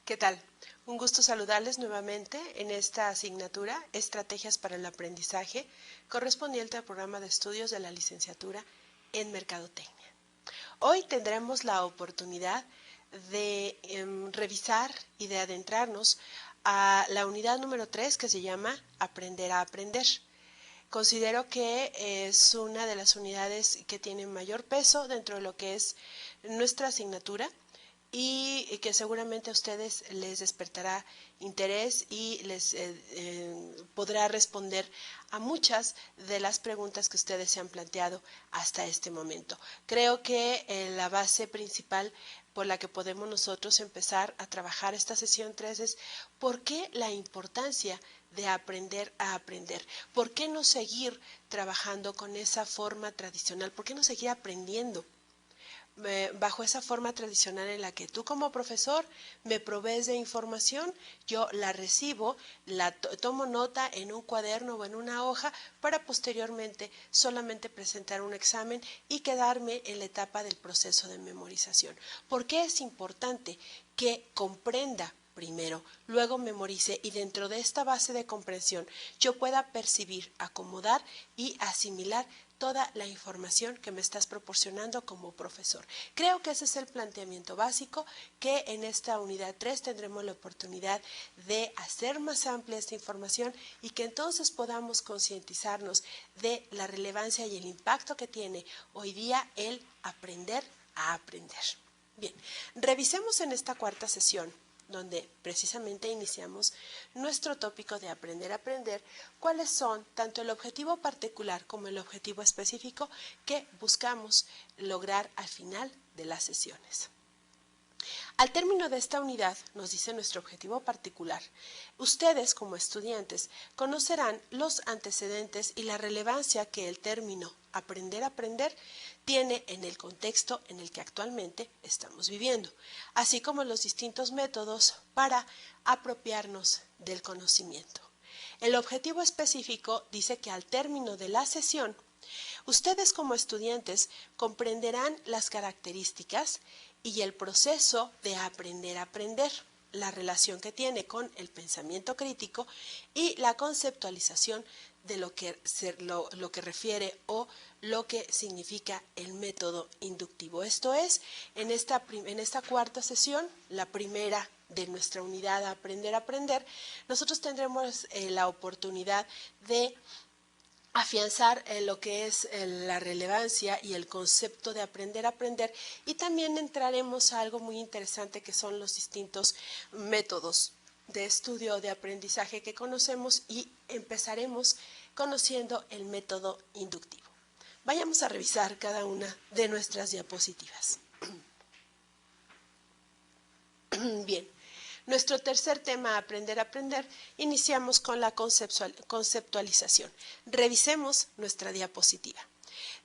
¿Qué tal? Un gusto saludarles nuevamente en esta asignatura Estrategias para el Aprendizaje, correspondiente al programa de estudios de la licenciatura en Mercadotecnia. Hoy tendremos la oportunidad de revisar y de adentrarnos a la unidad número 3 que se llama Aprender a Aprender. Considero que es una de las unidades que tiene mayor peso dentro de lo que es nuestra asignatura y que seguramente a ustedes les despertará interés y les podrá responder a muchas de las preguntas que ustedes se han planteado hasta este momento. Creo que la base principal por la que podemos nosotros empezar a trabajar esta sesión 3 es ¿por qué la importancia de aprender a aprender? ¿Por qué no seguir trabajando con esa forma tradicional? ¿Por qué no seguir aprendiendo bajo esa forma tradicional en la que tú como profesor me provees de información, yo la recibo, la tomo nota en un cuaderno o en una hoja para posteriormente solamente presentar un examen y quedarme en la etapa del proceso de memorización? ¿Por qué es importante que comprenda primero, luego memorice y dentro de esta base de comprensión yo pueda percibir, acomodar y asimilar toda la información que me estás proporcionando como profesor? Creo que ese es el planteamiento básico que en esta unidad 3 tendremos la oportunidad de hacer más amplia esta información y que entonces podamos concientizarnos de la relevancia y el impacto que tiene hoy día el aprender a aprender. Bien, revisemos en esta cuarta sesión, donde precisamente iniciamos nuestro tópico de aprender a aprender, cuáles son tanto el objetivo particular como el objetivo específico que buscamos lograr al final de las sesiones. Al término de esta unidad, nos dice nuestro objetivo particular, ustedes como estudiantes conocerán los antecedentes y la relevancia que el término aprender a aprender tiene en el contexto en el que actualmente estamos viviendo, así como los distintos métodos para apropiarnos del conocimiento. El objetivo específico dice que al término de la sesión, ustedes como estudiantes comprenderán las características y el proceso de aprender a aprender, la relación que tiene con el pensamiento crítico y la conceptualización de lo que refiere o lo que significa el método inductivo. Esto es, en esta cuarta sesión, la primera de nuestra unidad Aprender a Aprender, nosotros tendremos la oportunidad de afianzar lo que es la relevancia y el concepto de aprender a aprender, y también entraremos a algo muy interesante que son los distintos métodos de estudio de aprendizaje que conocemos y empezaremos conociendo el método inductivo. Vayamos a revisar cada una de nuestras diapositivas. Bien. Nuestro tercer tema, Aprender a Aprender, iniciamos con la conceptualización. Revisemos nuestra diapositiva.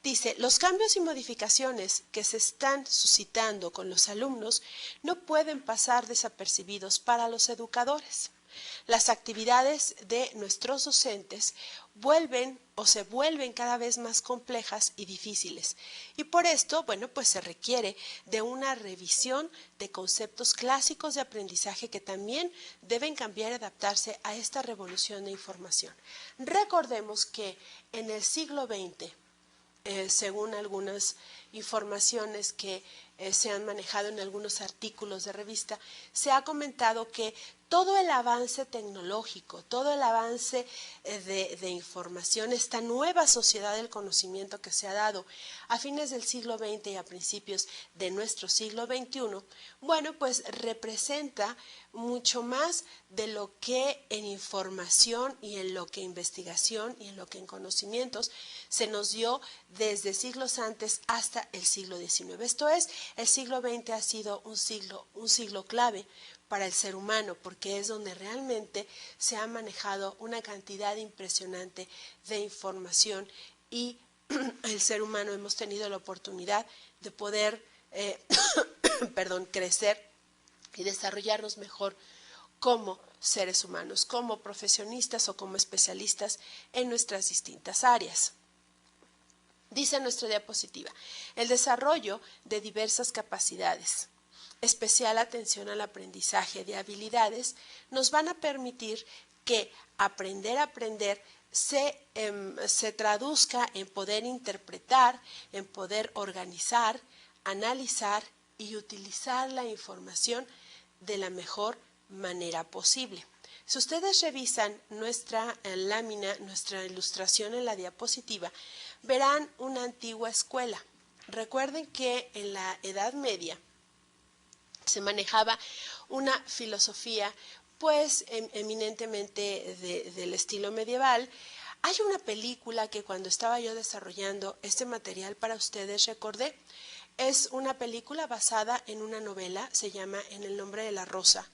Dice, los cambios y modificaciones que se están suscitando con los alumnos no pueden pasar desapercibidos para los educadores. Las actividades de nuestros docentes se vuelven cada vez más complejas y difíciles. Y por esto, pues se requiere de una revisión de conceptos clásicos de aprendizaje que también deben cambiar y adaptarse a esta revolución de información. Recordemos que en el siglo XX, según algunas informaciones que se han manejado en algunos artículos de revista, se ha comentado que todo el avance tecnológico, todo el avance de información, esta nueva sociedad del conocimiento que se ha dado a fines del siglo XX y a principios de nuestro siglo XXI, pues representa mucho más de lo que en información y en lo que investigación y en lo que en conocimientos se nos dio desde siglos antes hasta el siglo XIX. Esto es, el siglo XX ha sido un siglo clave para el ser humano, porque es donde realmente se ha manejado una cantidad impresionante de información y el ser humano hemos tenido la oportunidad de poder crecer y desarrollarnos mejor como seres humanos, como profesionistas o como especialistas en nuestras distintas áreas. Dice nuestra diapositiva, el desarrollo de diversas capacidades especial atención al aprendizaje de habilidades nos van a permitir que aprender se traduzca en poder interpretar, en poder organizar, analizar y utilizar la información de la mejor manera posible. Si ustedes revisan nuestra lámina, nuestra ilustración en la diapositiva, verán una antigua escuela. Recuerden que en la Edad Media se manejaba una filosofía pues eminentemente del estilo medieval. Hay una película que cuando estaba yo desarrollando este material para ustedes recordé. Es una película basada en una novela, se llama En el nombre de la rosa.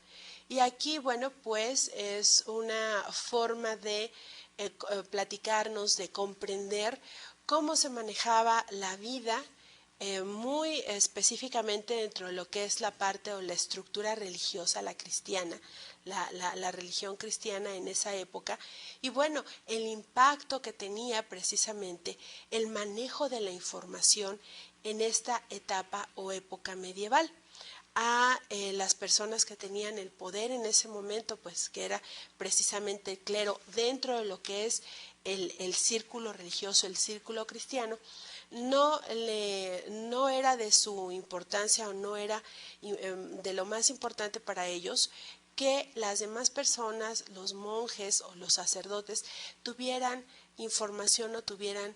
Y aquí, bueno, pues es una forma de platicarnos, de comprender cómo se manejaba la vida muy específicamente dentro de lo que es la parte o la estructura religiosa, la cristiana, la religión cristiana en esa época. Y bueno, el impacto que tenía precisamente el manejo de la información en esta etapa o época medieval. A las personas que tenían el poder en ese momento, pues que era precisamente el clero dentro de lo que es el círculo religioso, el círculo cristiano, no era de su importancia o no era de lo más importante para ellos que las demás personas, los monjes o los sacerdotes, tuvieran información o tuvieran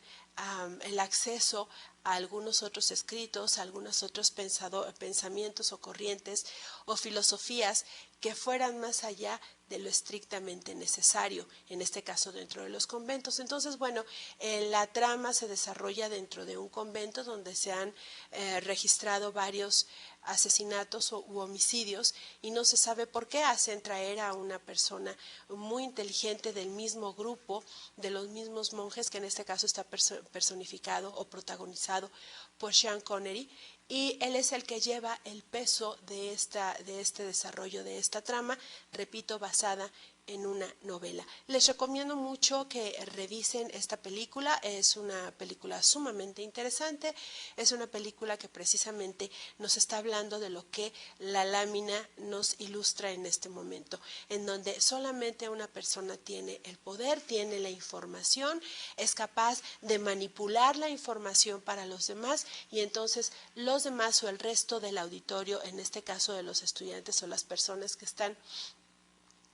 el acceso a algunos otros escritos, a algunos otros pensamientos o corrientes o filosofías que fueran más allá de lo estrictamente necesario, en este caso dentro de los conventos. Entonces, bueno, la trama se desarrolla dentro de un convento donde se han registrado varios asesinatos u homicidios y no se sabe por qué. Hacen traer a una persona muy inteligente del mismo grupo, de los mismos monjes, que en este caso está personificado o protagonizado por Sean Connery, y él es el que lleva el peso de este desarrollo de esta trama, repito, basada en una novela. Les recomiendo mucho que revisen esta película. Es una película sumamente interesante, es una película que precisamente nos está hablando de lo que la lámina nos ilustra en este momento, en donde solamente una persona tiene el poder, tiene la información, es capaz de manipular la información para los demás, y entonces los demás o el resto del auditorio, en este caso de los estudiantes o las personas que están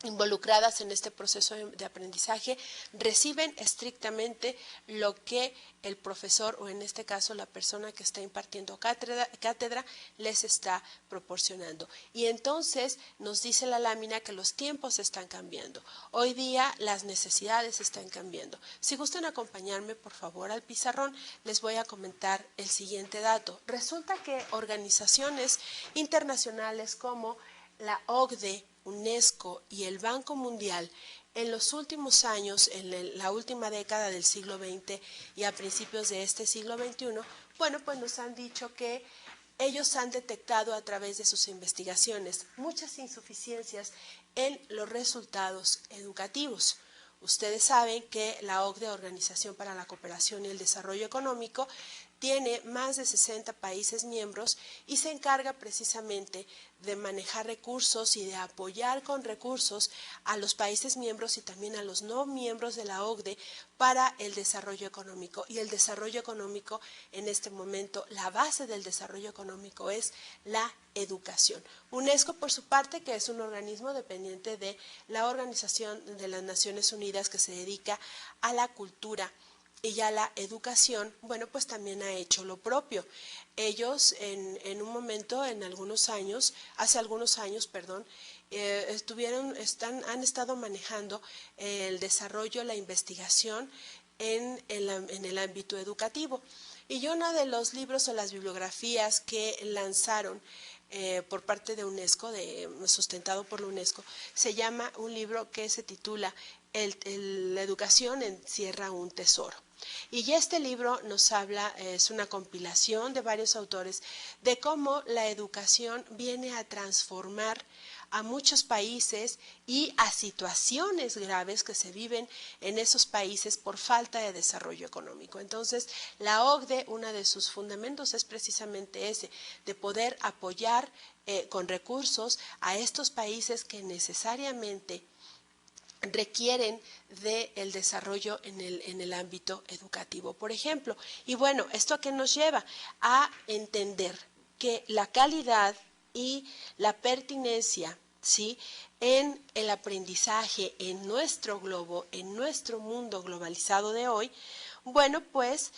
involucradas en este proceso de aprendizaje, reciben estrictamente lo que el profesor o en este caso la persona que está impartiendo cátedra les está proporcionando. Y entonces nos dice la lámina que los tiempos están cambiando. Hoy día las necesidades están cambiando. Si gustan acompañarme por favor al pizarrón, les voy a comentar el siguiente dato. Resulta que organizaciones internacionales como la OCDE, UNESCO y el Banco Mundial en los últimos años, en la última década del siglo XX y a principios de este siglo XXI, bueno, pues nos han dicho que ellos han detectado a través de sus investigaciones muchas insuficiencias en los resultados educativos. Ustedes saben que la OCDE, Organización para la Cooperación y el Desarrollo Económico, tiene más de 60 países miembros y se encarga precisamente de manejar recursos y de apoyar con recursos a los países miembros y también a los no miembros de la OCDE para el desarrollo económico. Y el desarrollo económico en este momento, la base del desarrollo económico es la educación. UNESCO, por su parte, que es un organismo dependiente de la Organización de las Naciones Unidas que se dedica a la cultura y a la educación, bueno, pues también ha hecho lo propio. Ellos en un momento, hace algunos años, han estado manejando el desarrollo, la investigación en el ámbito educativo. Y uno de los libros o las bibliografías que lanzaron por parte de UNESCO, sustentado por la UNESCO, se llama un libro que se titula La educación encierra un tesoro. Y este libro nos habla, es una compilación de varios autores, de cómo la educación viene a transformar a muchos países y a situaciones graves que se viven en esos países por falta de desarrollo económico. Entonces, la OCDE, uno de sus fundamentos es precisamente ese, de poder apoyar con recursos a estos países que necesariamente requieren del desarrollo en el ámbito educativo, por ejemplo. Y bueno, ¿esto a qué nos lleva? A entender que la calidad y la pertinencia, ¿sí?, en el aprendizaje en nuestro globo, en nuestro mundo globalizado de hoy, bueno, pues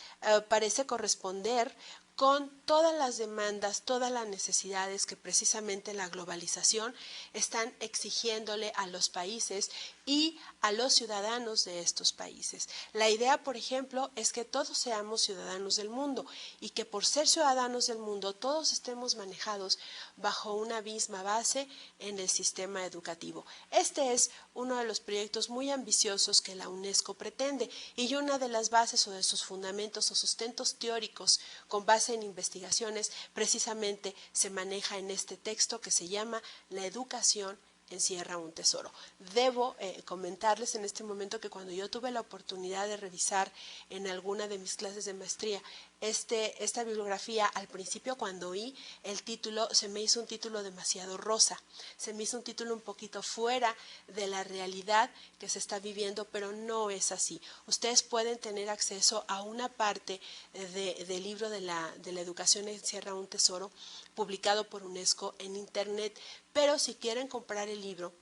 parece corresponder con todas las demandas, todas las necesidades que precisamente la globalización están exigiéndole a los países y a los ciudadanos de estos países. La idea, por ejemplo, es que todos seamos ciudadanos del mundo y que por ser ciudadanos del mundo todos estemos manejados bajo una misma base en el sistema educativo. Este es uno de los proyectos muy ambiciosos que la UNESCO pretende y una de las bases o de sus fundamentos o sustentos teóricos con base en investigaciones precisamente se maneja en este texto que se llama La educación encierra un tesoro. Debo comentarles en este momento que cuando yo tuve la oportunidad de revisar en alguna de mis clases de maestría esta bibliografía, al principio cuando oí el título se me hizo un título demasiado rosa, se me hizo un título un poquito fuera de la realidad que se está viviendo, pero no es así. Ustedes pueden tener acceso a una parte del libro de la educación encierra un tesoro publicado por UNESCO en internet, pero si quieren comprar el libro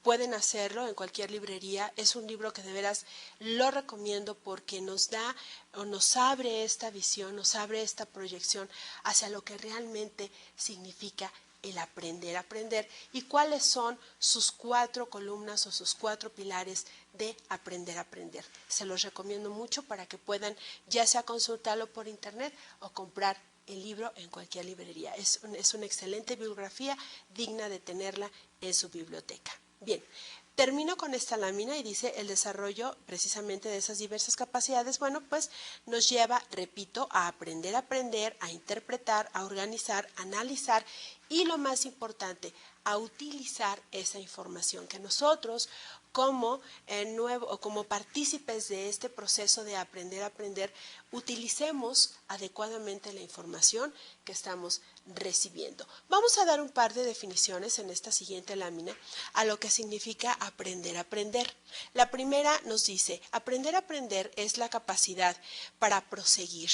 pueden hacerlo en cualquier librería. Es un libro que de veras lo recomiendo porque nos da o nos abre esta visión, nos abre esta proyección hacia lo que realmente significa el aprender y cuáles son sus 4 columnas o sus 4 pilares de aprender. Se los recomiendo mucho para que puedan ya sea consultarlo por internet o comprar el libro en cualquier librería. Es una excelente bibliografía digna de tenerla en su biblioteca. Bien, termino con esta lámina y dice el desarrollo precisamente de esas diversas capacidades, bueno, pues nos lleva, repito, a aprender, a interpretar, a organizar, a analizar y lo más importante, a utilizar esa información que nosotros como como partícipes de este proceso de aprender, utilicemos adecuadamente la información que estamos recibiendo. Vamos a dar un par de definiciones en esta siguiente lámina a lo que significa aprender. La primera nos dice, aprender es la capacidad para proseguir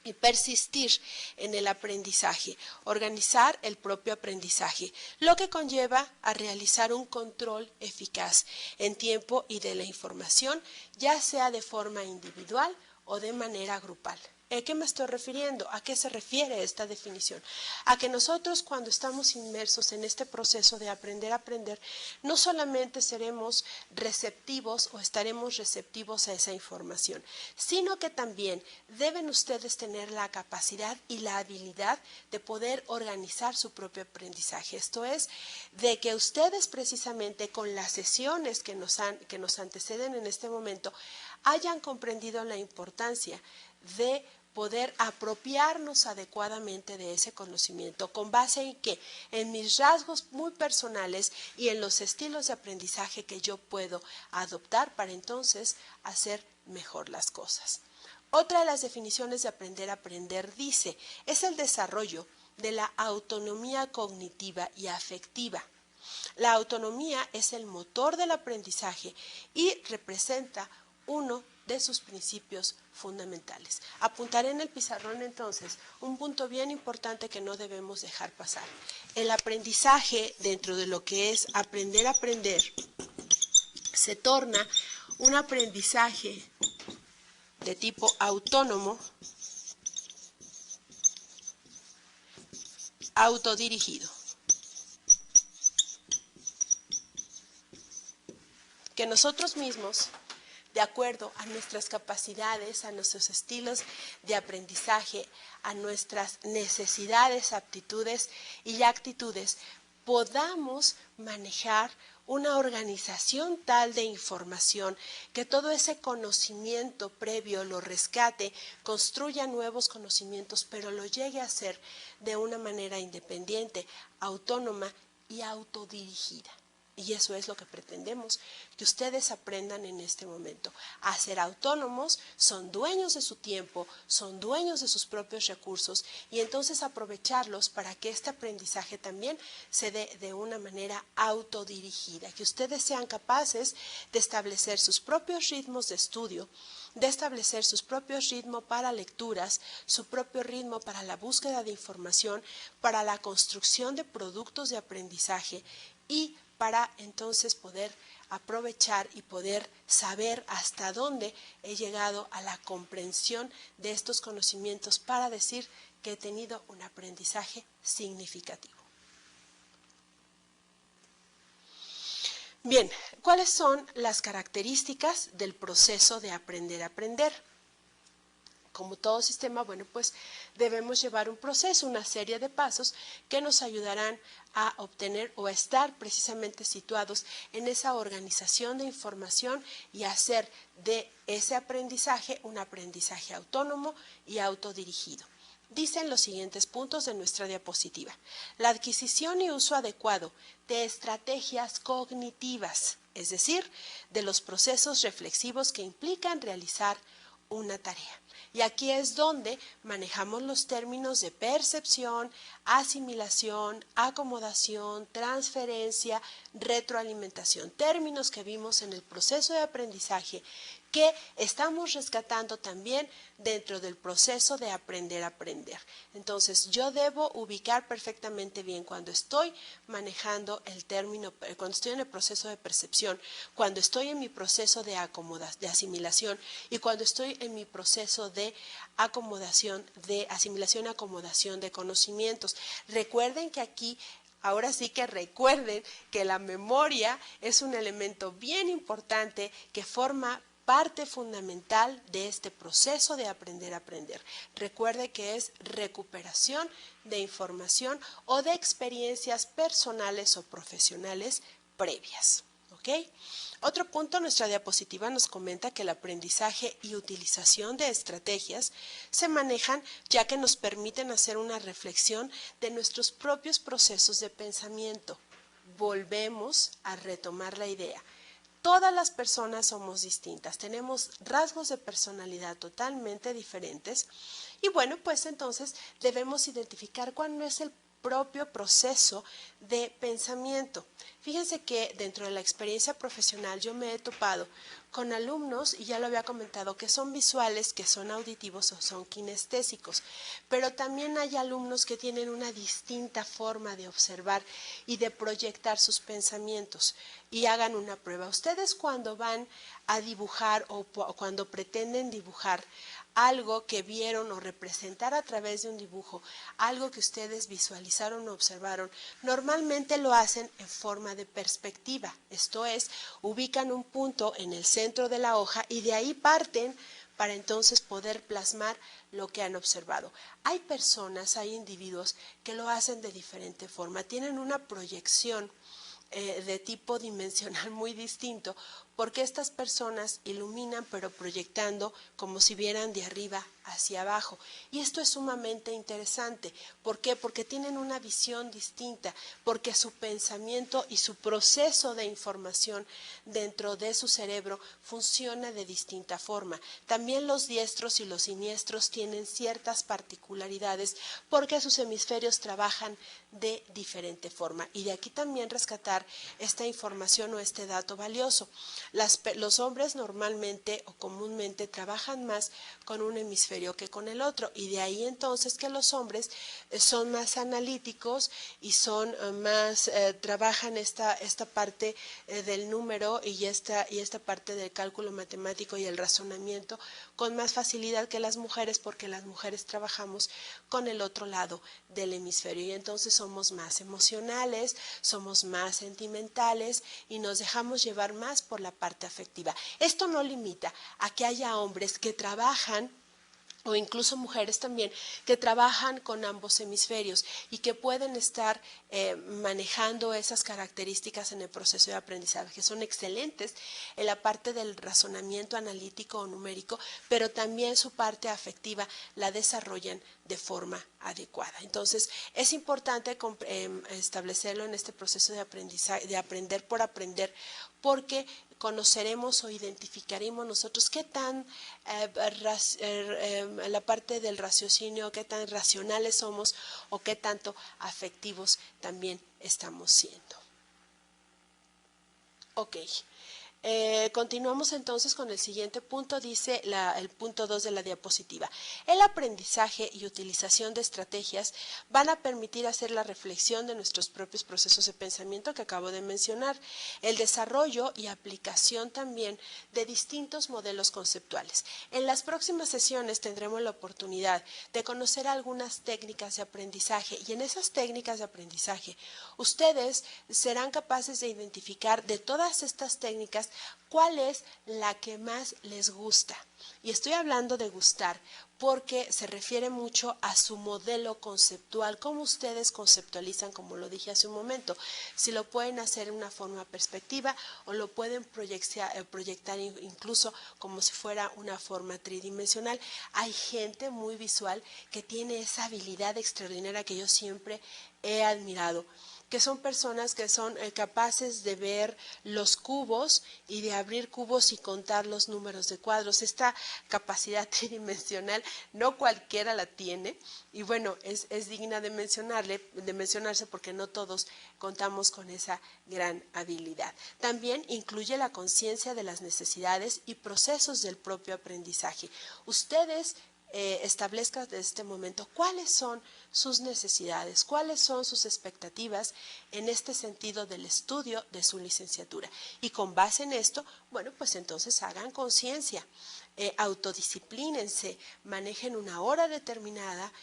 y persistir en el aprendizaje, organizar el propio aprendizaje, lo que conlleva a realizar un control eficaz en tiempo y de la información, ya sea de forma individual o de manera grupal. ¿A qué me estoy refiriendo? ¿A qué se refiere esta definición? A que nosotros cuando estamos inmersos en este proceso de aprender, no solamente seremos receptivos o estaremos receptivos a esa información, sino que también deben ustedes tener la capacidad y la habilidad de poder organizar su propio aprendizaje. Esto es, de que ustedes precisamente con las sesiones que nos anteceden en este momento hayan comprendido la importancia de poder apropiarnos adecuadamente de ese conocimiento con base en que en mis rasgos muy personales y en los estilos de aprendizaje que yo puedo adoptar para entonces hacer mejor las cosas. Otra de las definiciones de aprender dice, es el desarrollo de la autonomía cognitiva y afectiva. La autonomía es el motor del aprendizaje y representa uno de sus principios fundamentales. Apuntaré en el pizarrón entonces un punto bien importante que no debemos dejar pasar. El aprendizaje dentro de lo que es aprender se torna un aprendizaje de tipo autónomo, autodirigido, que nosotros mismos, de acuerdo a nuestras capacidades, a nuestros estilos de aprendizaje, a nuestras necesidades, aptitudes y actitudes, podamos manejar una organización tal de información que todo ese conocimiento previo lo rescate, construya nuevos conocimientos, pero lo llegue a hacer de una manera independiente, autónoma y autodirigida. Y eso es lo que pretendemos que ustedes aprendan en este momento, a ser autónomos, son dueños de su tiempo, son dueños de sus propios recursos y entonces aprovecharlos para que este aprendizaje también se dé de una manera autodirigida, que ustedes sean capaces de establecer sus propios ritmos de estudio, de establecer sus propios ritmos para lecturas, su propio ritmo para la búsqueda de información, para la construcción de productos de aprendizaje y para entonces poder aprovechar y poder saber hasta dónde he llegado a la comprensión de estos conocimientos para decir que he tenido un aprendizaje significativo. Bien, ¿cuáles son las características del proceso de aprender a aprender? Como todo sistema, bueno, pues debemos llevar un proceso, una serie de pasos que nos ayudarán a obtener o a estar precisamente situados en esa organización de información y hacer de ese aprendizaje un aprendizaje autónomo y autodirigido. Dicen los siguientes puntos de nuestra diapositiva. La adquisición y uso adecuado de estrategias cognitivas, es decir, de los procesos reflexivos que implican realizar una tarea. Y aquí es donde manejamos los términos de percepción, asimilación, acomodación, transferencia, retroalimentación, términos que vimos en el proceso de aprendizaje que estamos rescatando también dentro del proceso de aprender a aprender. Entonces, yo debo ubicar perfectamente bien cuando estoy manejando el término, cuando estoy en el proceso de percepción, cuando estoy en mi proceso de asimilación y cuando estoy en mi proceso de acomodación, de asimilación y acomodación de conocimientos. Recuerden que aquí ahora sí que recuerden que la memoria es un elemento bien importante que forma parte fundamental de este proceso de aprender a aprender. Recuerde que es recuperación de información o de experiencias personales o profesionales previas. ¿Ok? Otro punto, nuestra diapositiva nos comenta que el aprendizaje y utilización de estrategias se manejan ya que nos permiten hacer una reflexión de nuestros propios procesos de pensamiento. Volvemos a retomar la idea. Todas las personas somos distintas, tenemos rasgos de personalidad totalmente diferentes y bueno, pues entonces debemos identificar cuál es el propio proceso de pensamiento. Fíjense que dentro de la experiencia profesional yo me he topado con alumnos, y ya lo había comentado, que son visuales, que son auditivos o son kinestésicos, pero también hay alumnos que tienen una distinta forma de observar y de proyectar sus pensamientos. Y hagan una prueba. Ustedes cuando van a dibujar o cuando pretenden dibujar algo que vieron o representar a través de un dibujo, algo que ustedes visualizaron o observaron, normalmente lo hacen en forma de perspectiva. Esto es, ubican un punto en el centro de la hoja y de ahí parten para entonces poder plasmar lo que han observado. Hay personas, hay individuos que lo hacen de diferente forma, tienen una proyección de tipo dimensional muy distinto, porque estas personas iluminan pero proyectando como si vieran de arriba hacia abajo. Y esto es sumamente interesante. ¿Por qué? Porque tienen una visión distinta, porque su pensamiento y su proceso de información dentro de su cerebro funciona de distinta forma. También los diestros y los siniestros tienen ciertas particularidades porque sus hemisferios trabajan de diferente forma. Y de aquí también rescatar esta información o este dato valioso. Los hombres normalmente o comúnmente trabajan más con un hemisferio que con el otro, y de ahí entonces que los hombres son más analíticos y son más, trabajan esta parte del número y esta parte del cálculo matemático y el razonamiento con más facilidad que las mujeres, porque las mujeres trabajamos con el otro lado del hemisferio y entonces somos más emocionales, somos más sentimentales y nos dejamos llevar más por la parte afectiva. Esto no limita a que haya hombres que trabajan o incluso mujeres también, que trabajan con ambos hemisferios y que pueden estar manejando esas características en el proceso de aprendizaje, que son excelentes en la parte del razonamiento analítico o numérico, pero también su parte afectiva la desarrollan de forma adecuada. Entonces, es importante establecerlo en este proceso de aprendizaje, de aprender por aprender, porque conoceremos o identificaremos nosotros qué tan la parte del raciocinio, qué tan racionales somos o qué tanto afectivos también estamos siendo. Ok. Continuamos entonces con el siguiente punto, dice el punto 2 de la diapositiva. El aprendizaje y utilización de estrategias van a permitir hacer la reflexión de nuestros propios procesos de pensamiento que acabo de mencionar, el desarrollo y aplicación también de distintos modelos conceptuales. En las próximas sesiones tendremos la oportunidad de conocer algunas técnicas de aprendizaje y en esas técnicas de aprendizaje ustedes serán capaces de identificar de todas estas técnicas cuál es la que más les gusta. Y estoy hablando de gustar porque se refiere mucho a su modelo conceptual, cómo ustedes conceptualizan, como lo dije hace un momento, si lo pueden hacer en una forma perspectiva o lo pueden proyectar incluso como si fuera una forma tridimensional. Hay gente muy visual que tiene esa habilidad extraordinaria que yo siempre he admirado, que son personas que son capaces de ver los cubos y de abrir cubos y contar los números de cuadros. Esta capacidad tridimensional no cualquiera la tiene y bueno, es digna de mencionarse porque no todos contamos con esa gran habilidad. También incluye la conciencia de las necesidades y procesos del propio aprendizaje. Ustedes establezcan desde este momento cuáles son sus necesidades, cuáles son sus expectativas en este sentido del estudio de su licenciatura. Y con base en esto, bueno, pues entonces hagan conciencia, autodisciplínense, manejen una hora determinada,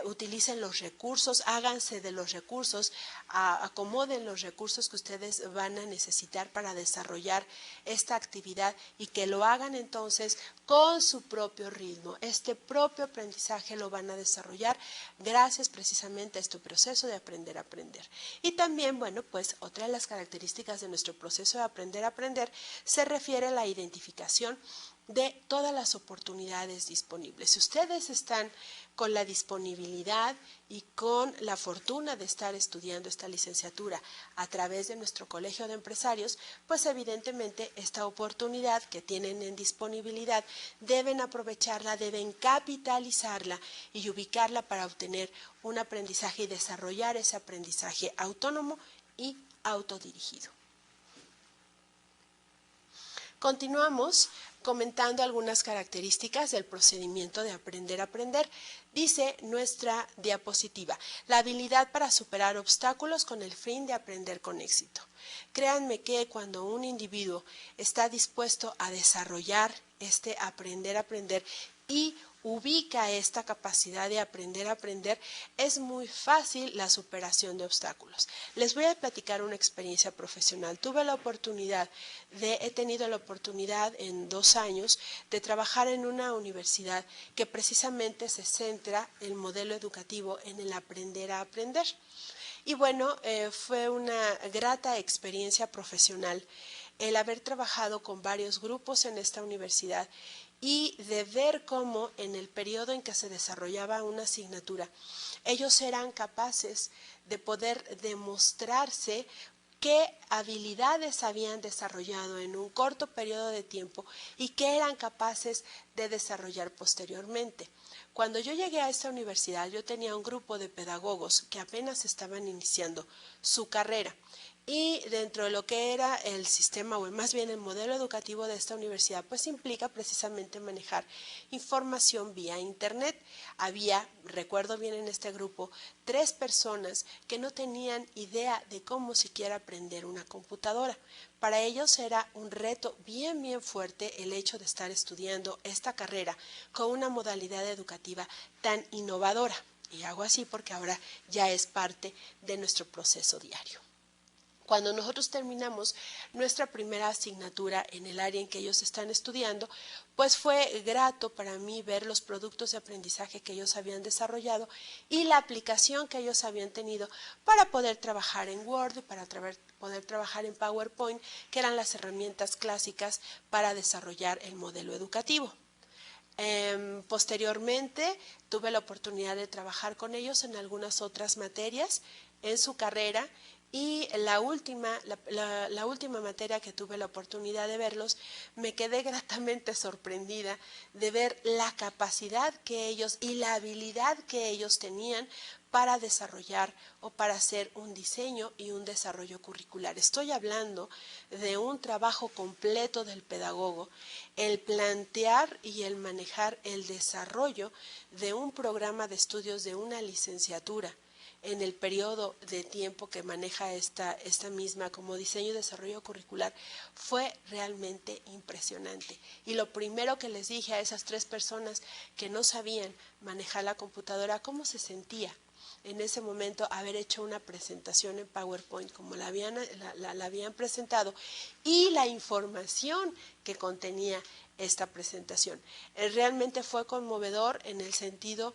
utilicen los recursos, háganse de los recursos, acomoden los recursos que ustedes van a necesitar para desarrollar esta actividad y que lo hagan entonces con su propio ritmo. Este propio aprendizaje lo van a desarrollar gracias precisamente a este proceso de aprender a aprender. Y también, bueno, pues otra de las características de nuestro proceso de aprender a aprender se refiere a la identificación de todas las oportunidades disponibles. Si ustedes están con la disponibilidad y con la fortuna de estar estudiando esta licenciatura a través de nuestro Colegio de Empresarios, pues evidentemente esta oportunidad que tienen en disponibilidad deben aprovecharla, deben capitalizarla y ubicarla para obtener un aprendizaje y desarrollar ese aprendizaje autónomo y autodirigido. Continuamos comentando algunas características del procedimiento de aprender a aprender. Dice nuestra diapositiva, la habilidad para superar obstáculos con el fin de aprender con éxito. Créanme que cuando un individuo está dispuesto a desarrollar este aprender a aprender y ubica esta capacidad de aprender a aprender, es muy fácil la superación de obstáculos. Les voy a platicar una experiencia profesional. He tenido la oportunidad en 2 años de trabajar en una universidad que precisamente se centra el modelo educativo en el aprender a aprender. Y bueno, fue una grata experiencia profesional el haber trabajado con varios grupos en esta universidad y de ver cómo en el periodo en que se desarrollaba una asignatura, ellos eran capaces de poder demostrarse qué habilidades habían desarrollado en un corto periodo de tiempo y qué eran capaces de desarrollar posteriormente. Cuando yo llegué a esta universidad, yo tenía un grupo de pedagogos que apenas estaban iniciando su carrera. Y dentro de lo que era el sistema, o más bien el modelo educativo de esta universidad, pues implica precisamente manejar información vía internet. Había, recuerdo bien en este grupo, 3 personas que no tenían idea de cómo siquiera aprender una computadora. Para ellos era un reto bien fuerte el hecho de estar estudiando esta carrera con una modalidad educativa tan innovadora. Y hago así porque ahora ya es parte de nuestro proceso diario. Cuando nosotros terminamos nuestra primera asignatura en el área en que ellos están estudiando, pues fue grato para mí ver los productos de aprendizaje que ellos habían desarrollado y la aplicación que ellos habían tenido para poder trabajar en Word, para poder trabajar en PowerPoint, que eran las herramientas clásicas para desarrollar el modelo educativo. Posteriormente tuve la oportunidad de trabajar con ellos en algunas otras materias en su carrera y la última materia que tuve la oportunidad de verlos, me quedé gratamente sorprendida de ver la capacidad que ellos y la habilidad que ellos tenían para desarrollar o para hacer un diseño y un desarrollo curricular. Estoy hablando de un trabajo completo del pedagogo, el plantear y el manejar el desarrollo de un programa de estudios de una licenciatura en el periodo de tiempo que maneja esta misma como diseño y desarrollo curricular fue realmente impresionante. Y lo primero que les dije a esas 3 personas que no sabían manejar la computadora, ¿cómo se sentía en ese momento haber hecho una presentación en PowerPoint como la habían presentado y la información que contenía esta presentación? Realmente fue conmovedor en el sentido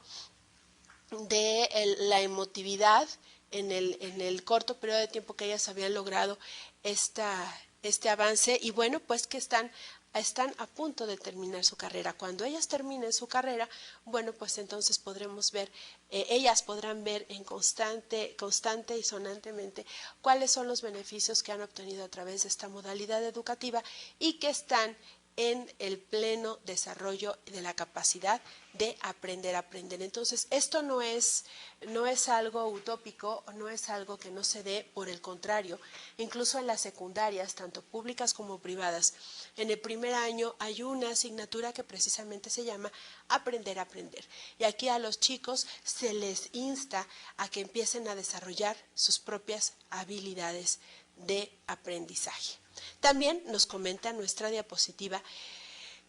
de la emotividad en el corto periodo de tiempo que ellas habían logrado este avance y bueno, pues que están a punto de terminar su carrera. Cuando ellas terminen su carrera, bueno, pues entonces podremos ver, ellas podrán ver en constante y sonantemente cuáles son los beneficios que han obtenido a través de esta modalidad educativa y que están en el pleno desarrollo de la capacidad de aprender a aprender. Entonces, esto no es algo utópico, no es algo que no se dé, por el contrario, incluso en las secundarias, tanto públicas como privadas, en el primer año hay una asignatura que precisamente se llama Aprender a aprender. Y aquí a los chicos se les insta a que empiecen a desarrollar sus propias habilidades de aprendizaje. También nos comenta nuestra diapositiva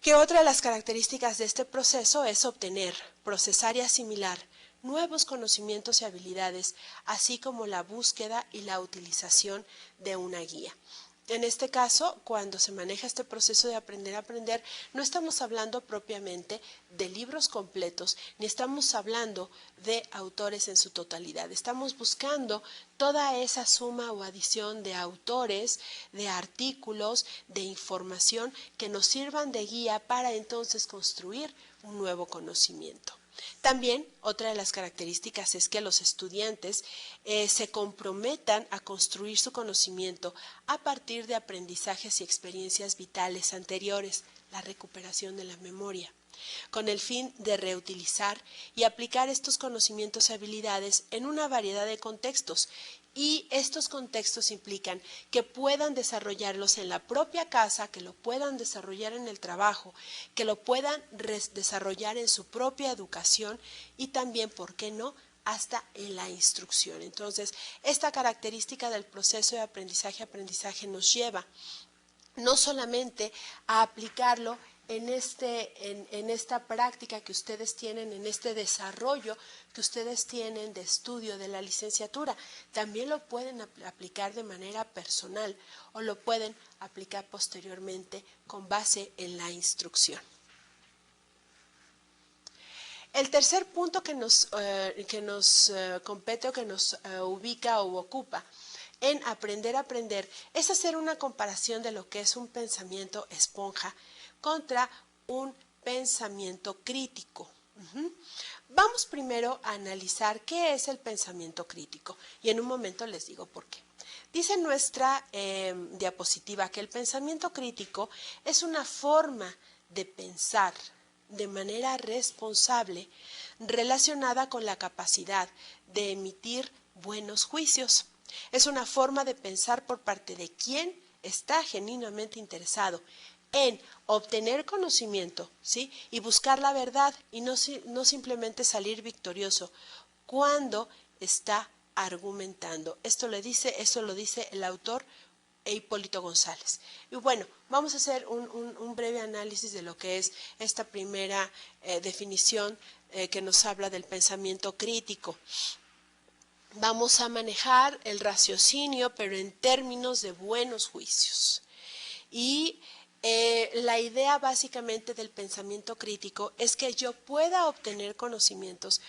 que otra de las características de este proceso es obtener, procesar y asimilar nuevos conocimientos y habilidades, así como la búsqueda y la utilización de una guía. En este caso, cuando se maneja este proceso de aprender a aprender, no estamos hablando propiamente de libros completos, ni estamos hablando de autores en su totalidad. Estamos buscando toda esa suma o adición de autores, de artículos, de información que nos sirvan de guía para entonces construir un nuevo conocimiento. También otra de las características es que los estudiantes se comprometan a construir su conocimiento a partir de aprendizajes y experiencias vitales anteriores, la recuperación de la memoria, con el fin de reutilizar y aplicar estos conocimientos y habilidades en una variedad de contextos. Y estos contextos implican que puedan desarrollarlos en la propia casa, que lo puedan desarrollar en el trabajo, que lo puedan desarrollar en su propia educación y también, ¿por qué no?, hasta en la instrucción. Entonces, esta característica del proceso de aprendizaje nos lleva no solamente a aplicarlo en esta práctica que ustedes tienen, en este desarrollo que ustedes tienen de estudio de la licenciatura, también lo pueden aplicar de manera personal o lo pueden aplicar posteriormente con base en la instrucción. El tercer punto que nos compete o que nos ubica o ocupa en aprender a aprender es hacer una comparación de lo que es un pensamiento esponja contra un pensamiento crítico. Vamos primero a analizar qué es el pensamiento crítico y en un momento les digo por qué. Dice nuestra diapositiva que el pensamiento crítico es una forma de pensar de manera responsable relacionada con la capacidad de emitir buenos juicios. Es una forma de pensar por parte de quien está genuinamente interesado en obtener conocimiento, ¿sí?, y buscar la verdad y no simplemente salir victorioso cuando está argumentando. Eso lo dice el autor Hipólito González. Y bueno, vamos a hacer un breve análisis de lo que es esta primera definición que nos habla del pensamiento crítico. vamos a manejar el raciocinio, pero en términos de buenos juicios. Y la idea básicamente del pensamiento crítico es que yo pueda obtener conocimientos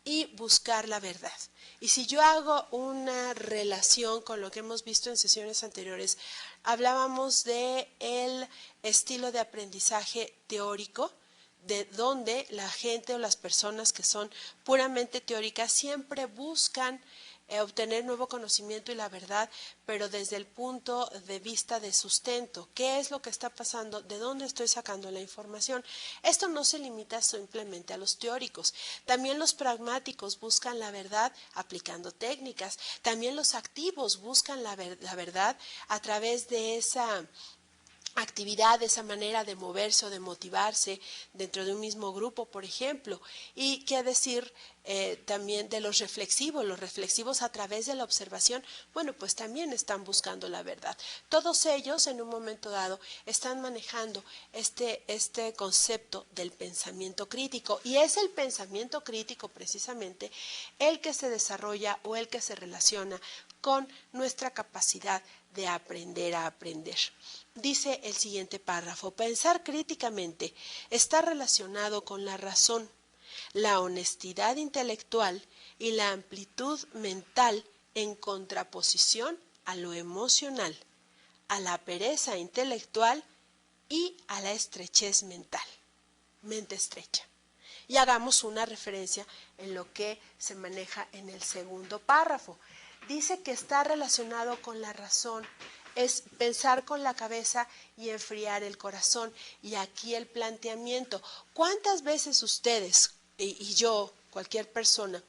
y buscar la verdad. Y si yo hago una relación con lo que hemos visto en sesiones anteriores, hablábamos de el estilo de aprendizaje teórico, de donde la gente o las personas que son puramente teóricas siempre buscan obtener nuevo conocimiento y la verdad, pero desde el punto de vista de sustento. ¿Qué es lo que está pasando? ¿De dónde estoy sacando la información? Esto no se limita simplemente a los teóricos. También los pragmáticos buscan la verdad aplicando técnicas. También los activos buscan la verdad a través de esa actividad, de esa manera de moverse o de motivarse dentro de un mismo grupo, por ejemplo. Y qué decir también de los reflexivos a través de la observación, bueno, pues también están buscando la verdad. Todos ellos en un momento dado están manejando este concepto del pensamiento crítico, y es el pensamiento crítico precisamente el que se desarrolla o el que se relaciona con nuestra capacidad de aprender a aprender. Dice el siguiente párrafo: pensar críticamente está relacionado con la razón, la honestidad intelectual y la amplitud mental en contraposición a lo emocional, a la pereza intelectual y a la estrechez mental, mente estrecha. Y hagamos una referencia en lo que se maneja en el segundo párrafo. Dice que está relacionado con la razón, es pensar con la cabeza y enfriar el corazón. Y aquí el planteamiento: ¿cuántas veces ustedes y yo, cualquier persona,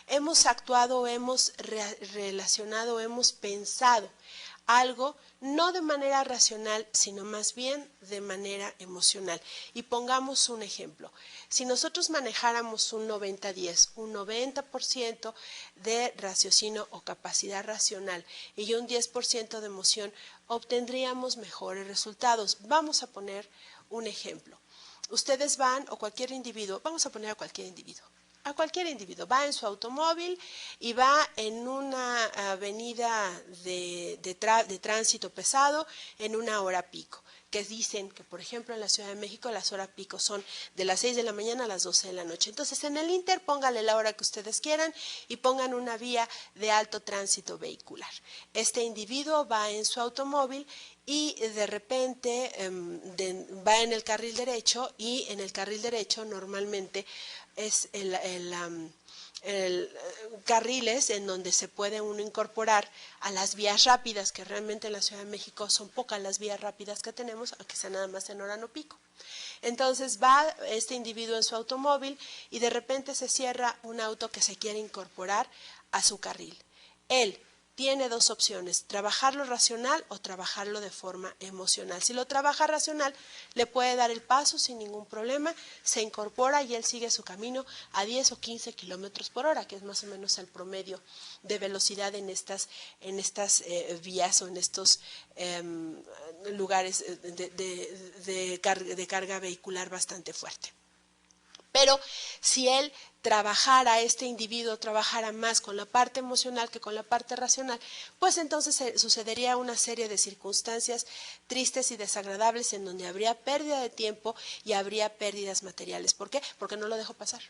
hemos actuado, hemos relacionado, hemos pensado algo no de manera racional, sino más bien de manera emocional? Y pongamos un ejemplo. Si nosotros manejáramos un 90-10, un 90% de raciocinio o capacidad racional y un 10% de emoción, obtendríamos mejores resultados. Vamos a poner un ejemplo. Ustedes van, o cualquier individuo, vamos a poner a cualquier individuo, va en su automóvil y va en una avenida de tránsito pesado en una hora pico, que dicen que, por ejemplo, en la Ciudad de México las horas pico son de las 6 de la mañana a las 12 de la noche. Entonces, en el Inter, póngale la hora que ustedes quieran y pongan una vía de alto tránsito vehicular. Este individuo va en su automóvil y de repente va en el carril derecho, y en el carril derecho normalmente es carriles en donde se puede uno incorporar a las vías rápidas, que realmente en la Ciudad de México son pocas las vías rápidas que tenemos, aunque sea nada más en hora no pico. Entonces va este individuo en su automóvil y de repente se cierra un auto que se quiere incorporar a su carril. Él tiene dos opciones: trabajarlo racional o trabajarlo de forma emocional. Si lo trabaja racional, le puede dar el paso sin ningún problema, se incorpora y él sigue su camino a 10 o 15 kilómetros por hora, que es más o menos el promedio de velocidad en estas vías o en estos lugares de carga vehicular bastante fuerte. Pero si él trabajara, este individuo trabajara más con la parte emocional que con la parte racional, pues entonces sucedería una serie de circunstancias tristes y desagradables en donde habría pérdida de tiempo y habría pérdidas materiales. ¿Por qué? Porque no lo dejo pasar.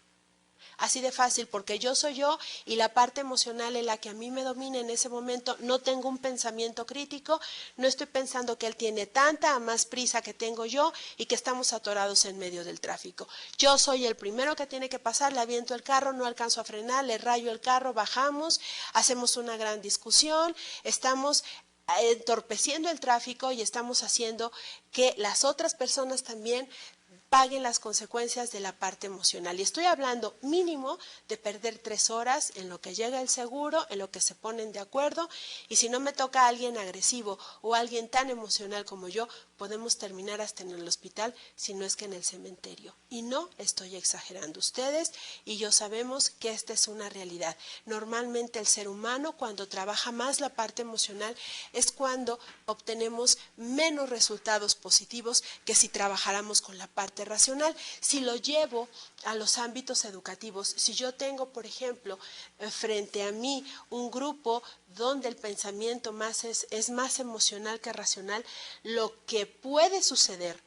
Así de fácil, porque yo soy yo y la parte emocional en la que a mí me domina en ese momento, no tengo un pensamiento crítico, no estoy pensando que él tiene tanta más prisa que tengo yo y que estamos atorados en medio del tráfico. Yo soy el primero que tiene que pasar, le aviento el carro, no alcanzo a frenar, le rayo el carro, bajamos, hacemos una gran discusión, estamos entorpeciendo el tráfico y estamos haciendo que las otras personas también paguen las consecuencias de la parte emocional. Y estoy hablando mínimo de perder 3 horas en lo que llega el seguro, en lo que se ponen de acuerdo, y si no me toca a alguien agresivo o alguien tan emocional como yo, podemos terminar hasta en el hospital, si no es que en el cementerio. Y no estoy exagerando. Ustedes y yo sabemos que esta es una realidad. Normalmente el ser humano, cuando trabaja más la parte emocional, es cuando obtenemos menos resultados positivos que si trabajáramos con la parte racional. Si lo llevo a los ámbitos educativos, si yo tengo, por ejemplo, frente a mí un grupo donde el pensamiento es más emocional que racional, lo que puede suceder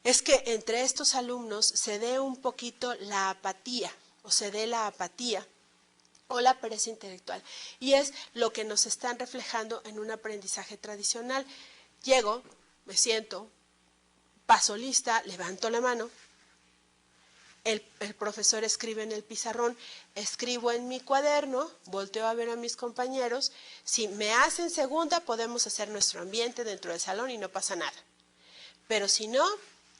es que entre estos alumnos se dé un poquito la apatía o la pereza intelectual. Y es lo que nos están reflejando en un aprendizaje tradicional. Llego, me siento, paso lista, levanto la mano, el profesor escribe en el pizarrón, escribo en mi cuaderno, volteo a ver a mis compañeros, si me hacen segunda podemos hacer nuestro ambiente dentro del salón y no pasa nada. Pero si no,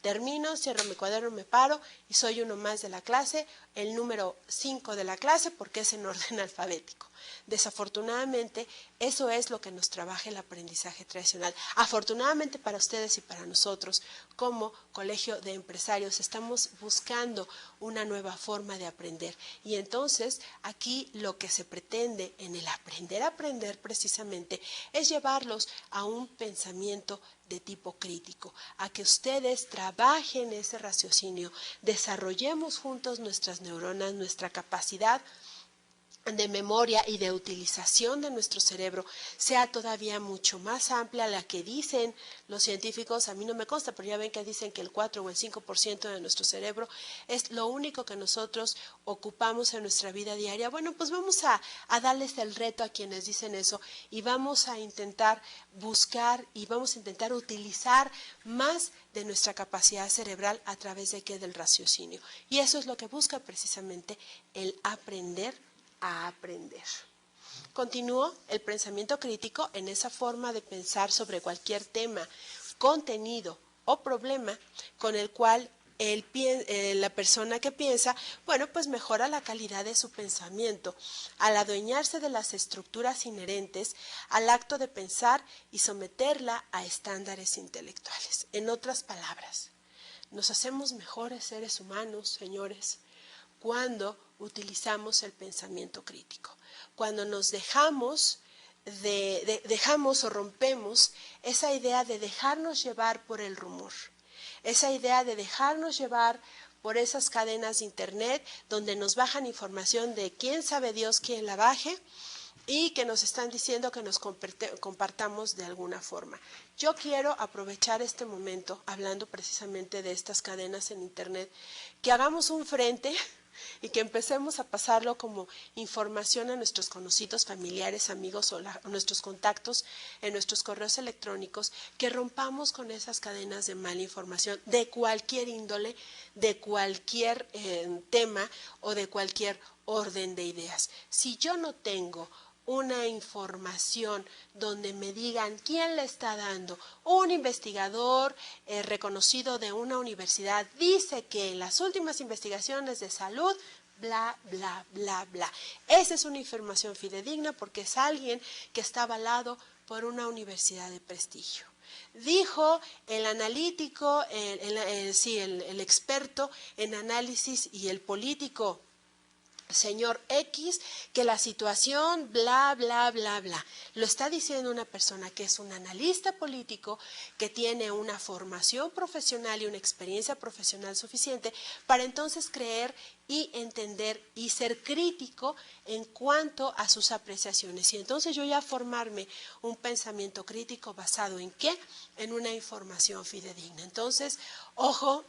termino, cierro mi cuaderno, me paro y soy uno más de la clase, el número 5 de la clase porque es en orden alfabético. Desafortunadamente, eso es lo que nos trabaja el aprendizaje tradicional. Afortunadamente para ustedes y para nosotros, como colegio de empresarios, estamos buscando una nueva forma de aprender. Y entonces, aquí lo que se pretende en el aprender a aprender precisamente es llevarlos a un pensamiento de tipo crítico, a que ustedes trabajen ese raciocinio, desarrollemos juntos nuestras neuronas, nuestra capacidad de memoria y de utilización de nuestro cerebro sea todavía mucho más amplia a la que dicen los científicos. A mí no me consta, pero ya ven que dicen que el 4 o el 5% de nuestro cerebro es lo único que nosotros ocupamos en nuestra vida diaria. Bueno, pues vamos a darles el reto a quienes dicen eso y vamos a intentar buscar y vamos a intentar utilizar más de nuestra capacidad cerebral a través de qué, del raciocinio. Y eso es lo que busca precisamente el aprender a aprender. Continúo el pensamiento crítico en esa forma de pensar sobre cualquier tema, contenido o problema con el cual la persona que piensa, bueno, pues mejora la calidad de su pensamiento, al adueñarse de las estructuras inherentes al acto de pensar y someterla a estándares intelectuales. En otras palabras, nos hacemos mejores seres humanos, señores, cuando utilizamos el pensamiento crítico, cuando nos dejamos o rompemos esa idea de dejarnos llevar por el rumor, esa idea de dejarnos llevar por esas cadenas de internet donde nos bajan información de quién sabe Dios quién la baje y que nos están diciendo que nos compartamos de alguna forma. Yo quiero aprovechar este momento, hablando precisamente de estas cadenas en internet, que hagamos un frente y que empecemos a pasarlo como información a nuestros conocidos, familiares, amigos o nuestros contactos en nuestros correos electrónicos, que rompamos con esas cadenas de mala información de cualquier índole, de cualquier tema o de cualquier orden de ideas. Si yo no tengo una información donde me digan quién le está dando, un investigador reconocido de una universidad dice que en las últimas investigaciones de salud, bla, bla, bla, bla. Esa es una información fidedigna porque es alguien que está avalado por una universidad de prestigio. Dijo el analítico, el experto en análisis y el político señor X, que la situación bla, bla, bla, bla. Lo está diciendo una persona que es un analista político, que tiene una formación profesional y una experiencia profesional suficiente para entonces creer y entender y ser crítico en cuanto a sus apreciaciones. Y entonces yo ya formarme un pensamiento crítico basado en ¿qué? En una información fidedigna. Entonces, ojo,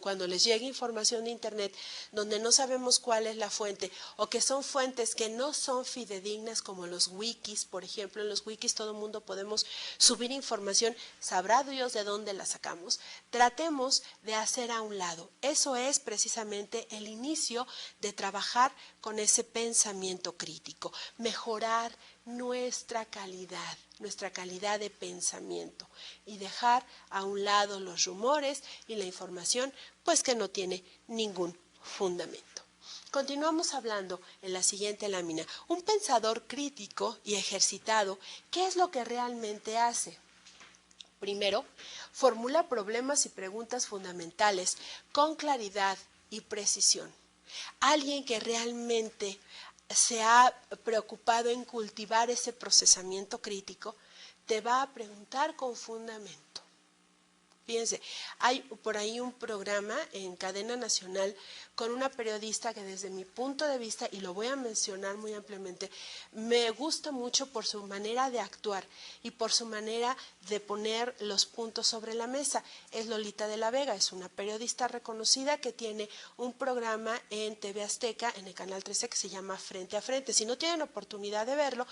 cuando les llegue información de internet donde no sabemos cuál es la fuente o que son fuentes que no son fidedignas como los wikis, por ejemplo, en los wikis todo el mundo podemos subir información, sabrá Dios de dónde la sacamos, tratemos de hacer a un lado. Eso es precisamente el inicio de trabajar con ese pensamiento crítico, mejorar nuestra calidad de pensamiento y dejar a un lado los rumores y la información pues que no tiene ningún fundamento. Continuamos hablando en la siguiente lámina. Un pensador crítico y ejercitado, ¿qué es lo que realmente hace? Primero, formula problemas y preguntas fundamentales con claridad y precisión. Alguien que realmente se ha preocupado en cultivar ese procesamiento crítico, te va a preguntar con fundamento. Fíjense, hay por ahí un programa en cadena nacional con una periodista que desde mi punto de vista, y lo voy a mencionar muy ampliamente, me gusta mucho por su manera de actuar y por su manera de poner los puntos sobre la mesa. Es Lolita de la Vega, es una periodista reconocida que tiene un programa en TV Azteca, en el Canal 13, que se llama Frente a Frente. Si no tienen oportunidad de verlo,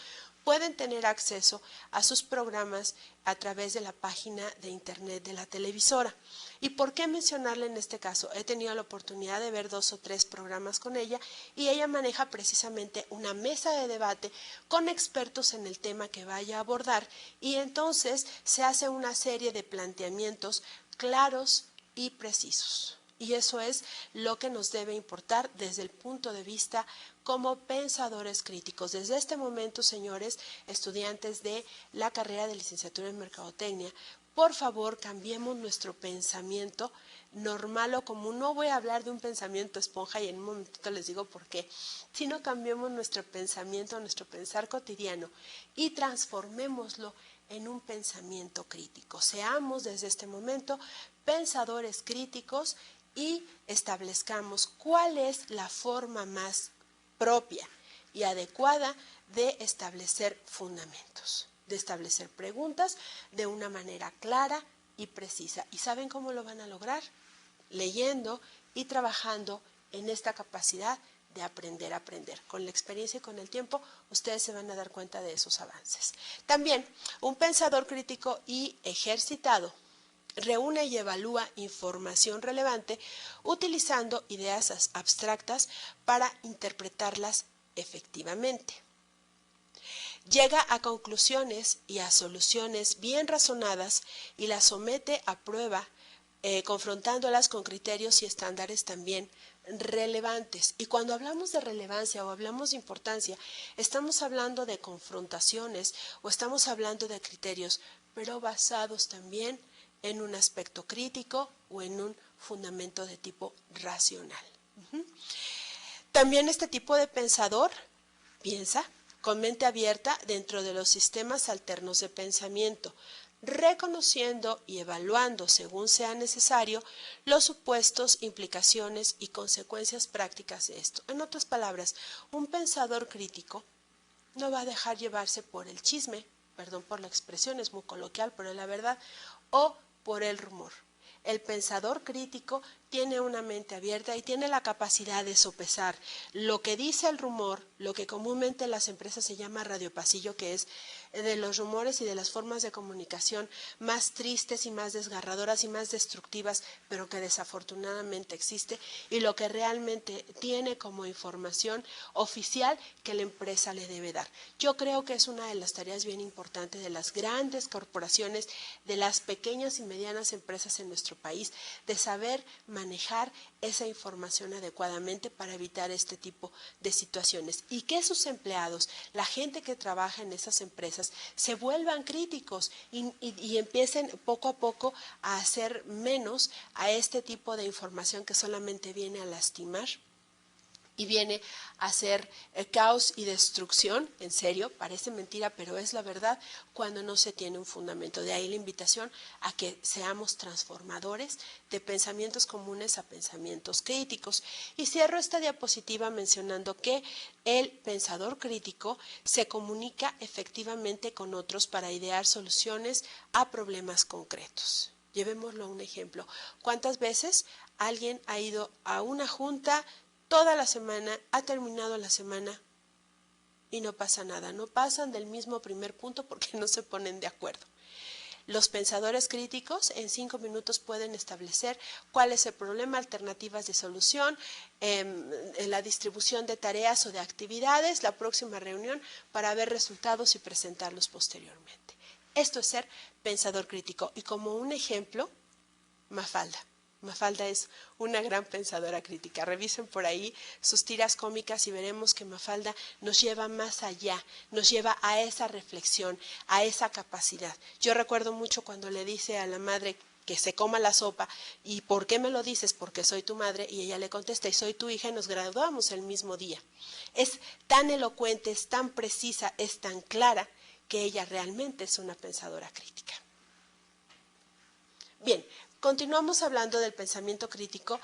pueden tener acceso a sus programas a través de la página de internet de la televisora. ¿Y por qué mencionarla en este caso? He tenido la oportunidad de ver 2 o 3 programas con ella y ella maneja precisamente una mesa de debate con expertos en el tema que vaya a abordar y entonces se hace una serie de planteamientos claros y precisos. Y eso es lo que nos debe importar desde el punto de vista como pensadores críticos. Desde este momento, señores estudiantes de la carrera de licenciatura en Mercadotecnia, por favor, cambiemos nuestro pensamiento normal o común. No voy a hablar de un pensamiento esponja y en un momentito les digo por qué, sino cambiemos nuestro pensamiento, nuestro pensar cotidiano y transformémoslo en un pensamiento crítico. Seamos desde este momento pensadores críticos y establezcamos cuál es la forma más propia y adecuada de establecer fundamentos, de establecer preguntas de una manera clara y precisa. ¿Y saben cómo lo van a lograr? Leyendo y trabajando en esta capacidad de aprender a aprender. Con la experiencia y con el tiempo, ustedes se van a dar cuenta de esos avances. También, un pensador crítico y ejercitado reúne y evalúa información relevante utilizando ideas abstractas para interpretarlas efectivamente. Llega a conclusiones y a soluciones bien razonadas y las somete a prueba, confrontándolas con criterios y estándares también relevantes. Y cuando hablamos de relevancia o hablamos de importancia, estamos hablando de confrontaciones o estamos hablando de criterios, pero basados también en un aspecto crítico o en un fundamento de tipo racional. También este tipo de pensador piensa con mente abierta dentro de los sistemas alternos de pensamiento, reconociendo y evaluando según sea necesario los supuestos, implicaciones y consecuencias prácticas de esto. En otras palabras, un pensador crítico no va a dejar llevarse por el chisme, perdón por la expresión, es muy coloquial, pero es la verdad, o por el rumor. El pensador crítico tiene una mente abierta y tiene la capacidad de sopesar lo que dice el rumor, lo que comúnmente en las empresas se llama radiopasillo, que es de los rumores y de las formas de comunicación más tristes y más desgarradoras y más destructivas, pero que desafortunadamente existe, y lo que realmente tiene como información oficial que la empresa le debe dar. Yo creo que es una de las tareas bien importantes de las grandes corporaciones, de las pequeñas y medianas empresas en nuestro país, de saber manejar esa información adecuadamente para evitar este tipo de situaciones y que sus empleados, la gente que trabaja en esas empresas, se vuelvan críticos y empiecen poco a poco a hacer menos a este tipo de información que solamente viene a lastimar y viene a hacer caos y destrucción. En serio, parece mentira, pero es la verdad cuando no se tiene un fundamento. De ahí la invitación a que seamos transformadores de pensamientos comunes a pensamientos críticos. Y cierro esta diapositiva mencionando que el pensador crítico se comunica efectivamente con otros para idear soluciones a problemas concretos. Llevémoslo a un ejemplo. ¿Cuántas veces alguien ha ido a una junta toda la semana, ha terminado la semana y no pasa nada? No pasan del mismo primer punto porque no se ponen de acuerdo. Los pensadores críticos en 5 minutos pueden establecer cuál es el problema, alternativas de solución, la distribución de tareas o de actividades, la próxima reunión para ver resultados y presentarlos posteriormente. Esto es ser pensador crítico. Y como un ejemplo, Mafalda. Mafalda es una gran pensadora crítica. Revisen por ahí sus tiras cómicas y veremos que Mafalda nos lleva más allá, nos lleva a esa reflexión, a esa capacidad. Yo recuerdo mucho cuando le dice a la madre que se coma la sopa, ¿y por qué me lo dices? Porque soy tu madre, y ella le contesta, y soy tu hija, y nos graduamos el mismo día. Es tan elocuente, es tan precisa, es tan clara, que ella realmente es una pensadora crítica. Bien, continuamos hablando del pensamiento crítico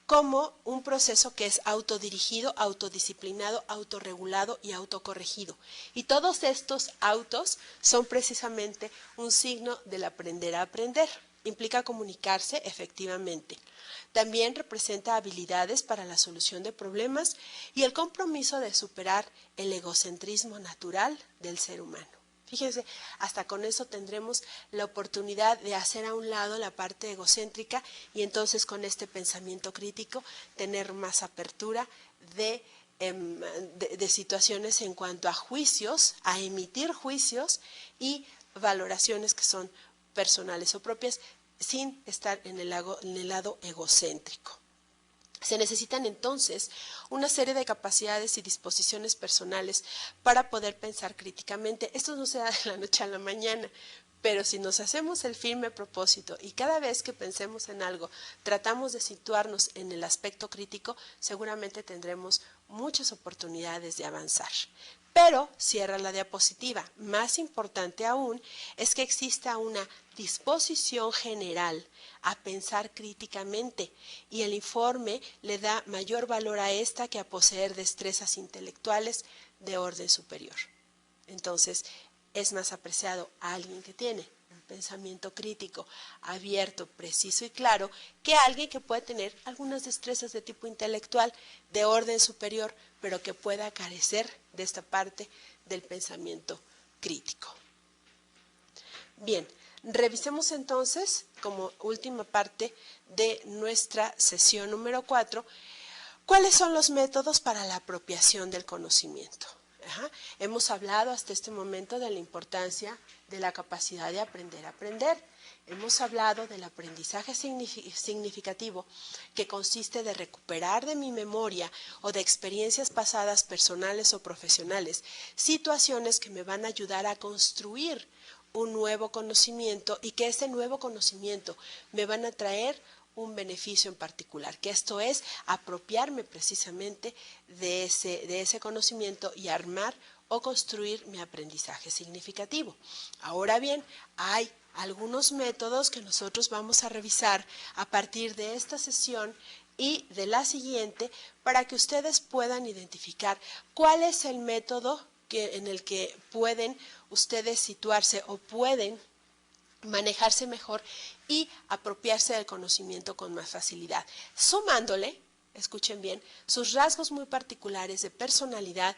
como un proceso que es autodirigido, autodisciplinado, autorregulado y autocorregido. Y todos estos autos son precisamente un signo del aprender a aprender. Implica comunicarse efectivamente. También representa habilidades para la solución de problemas y el compromiso de superar el egocentrismo natural del ser humano. Fíjense, hasta con eso tendremos la oportunidad de hacer a un lado la parte egocéntrica y entonces con este pensamiento crítico tener más apertura de situaciones en cuanto a juicios, a emitir juicios y valoraciones que son personales o propias sin estar en el lado egocéntrico. Se necesitan entonces una serie de capacidades y disposiciones personales para poder pensar críticamente. Esto no se da de la noche a la mañana, pero si nos hacemos el firme propósito y cada vez que pensemos en algo tratamos de situarnos en el aspecto crítico, seguramente tendremos muchas oportunidades de avanzar. Pero, cierra la diapositiva, más importante aún es que exista una disposición general a pensar críticamente y el informe le da mayor valor a esta que a poseer destrezas intelectuales de orden superior. Entonces, es más apreciado a alguien que tiene un pensamiento crítico, abierto, preciso y claro, que a alguien que puede tener algunas destrezas de tipo intelectual de orden superior, pero que pueda carecer de esta parte del pensamiento crítico. Bien, revisemos entonces, como última parte de nuestra sesión número 4, ¿cuáles son los métodos para la apropiación del conocimiento? Hemos hablado hasta este momento de la importancia de la capacidad de aprender a aprender. Hemos hablado del aprendizaje significativo, que consiste de recuperar de mi memoria o de experiencias pasadas personales o profesionales, situaciones que me van a ayudar a construir un nuevo conocimiento y que ese nuevo conocimiento me van a traer un beneficio en particular, que esto es apropiarme precisamente de ese conocimiento y armar o construir mi aprendizaje significativo. Ahora bien, hay algunos métodos que nosotros vamos a revisar a partir de esta sesión y de la siguiente para que ustedes puedan identificar cuál es el método en el que pueden ustedes situarse o pueden manejarse mejor y apropiarse del conocimiento con más facilidad, sumándole, escuchen bien, sus rasgos muy particulares de personalidad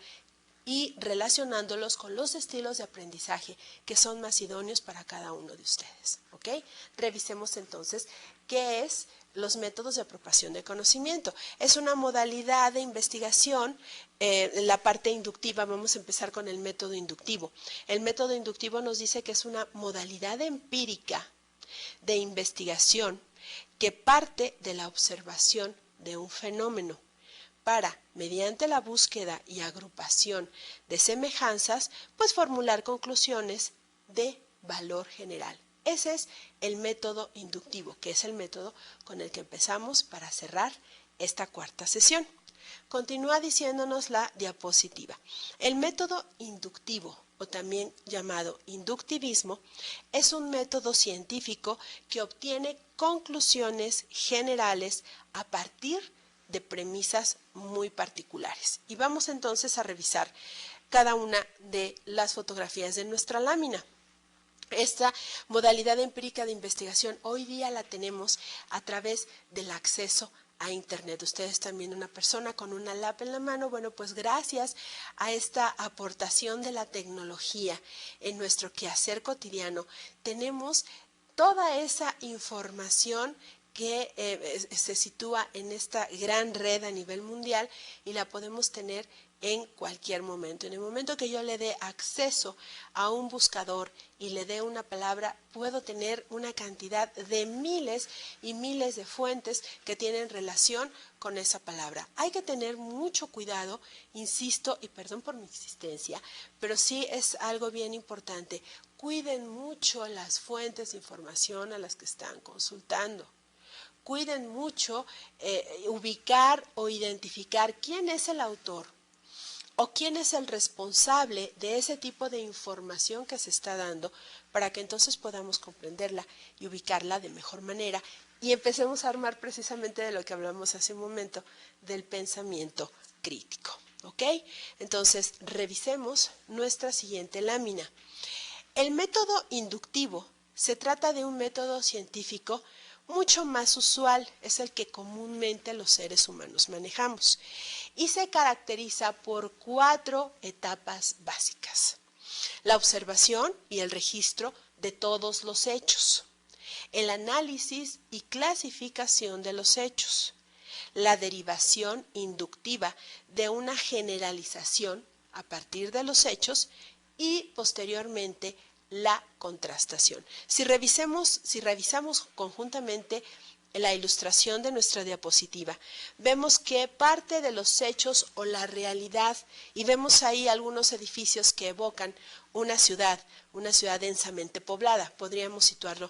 y relacionándolos con los estilos de aprendizaje que son más idóneos para cada uno de ustedes. ¿Ok? Revisemos entonces qué es los métodos de apropiación del conocimiento. Es una modalidad de investigación, la parte inductiva, vamos a empezar con el método inductivo. El método inductivo nos dice que es una modalidad empírica de investigación que parte de la observación de un fenómeno para, mediante la búsqueda y agrupación de semejanzas, pues formular conclusiones de valor general. Ese es el método inductivo, que es el método con el que empezamos para cerrar esta cuarta sesión. Continúa diciéndonos la diapositiva. El método inductivo, o también llamado inductivismo, es un método científico que obtiene conclusiones generales a partir de premisas muy particulares. Y vamos entonces a revisar cada una de las fotografías de nuestra lámina. Esta modalidad empírica de investigación hoy día la tenemos a través del acceso a Internet. Ustedes también, una persona con una lap en la mano, bueno, pues gracias a esta aportación de la tecnología en nuestro quehacer cotidiano, tenemos toda esa información que se sitúa en esta gran red a nivel mundial y la podemos tener en cualquier momento. En el momento que yo le dé acceso a un buscador y le dé una palabra, puedo tener una cantidad de miles y miles de fuentes que tienen relación con esa palabra. Hay que tener mucho cuidado, insisto, y perdón por mi insistencia, pero sí es algo bien importante. Cuiden mucho las fuentes de información a las que están consultando. Cuiden mucho ubicar o identificar quién es el autor o quién es el responsable de ese tipo de información que se está dando para que entonces podamos comprenderla y ubicarla de mejor manera y empecemos a armar precisamente de lo que hablamos hace un momento, del pensamiento crítico. ¿Ok? Entonces, revisemos nuestra siguiente lámina. El método inductivo se trata de un método científico mucho más usual, es el que comúnmente los seres humanos manejamos y se caracteriza por 4 etapas básicas: la observación y el registro de todos los hechos, el análisis y clasificación de los hechos, la derivación inductiva de una generalización a partir de los hechos y posteriormente la contrastación. Si revisamos conjuntamente la ilustración de nuestra diapositiva, vemos que parte de los hechos o la realidad, y vemos ahí algunos edificios que evocan una ciudad densamente poblada, podríamos situarlo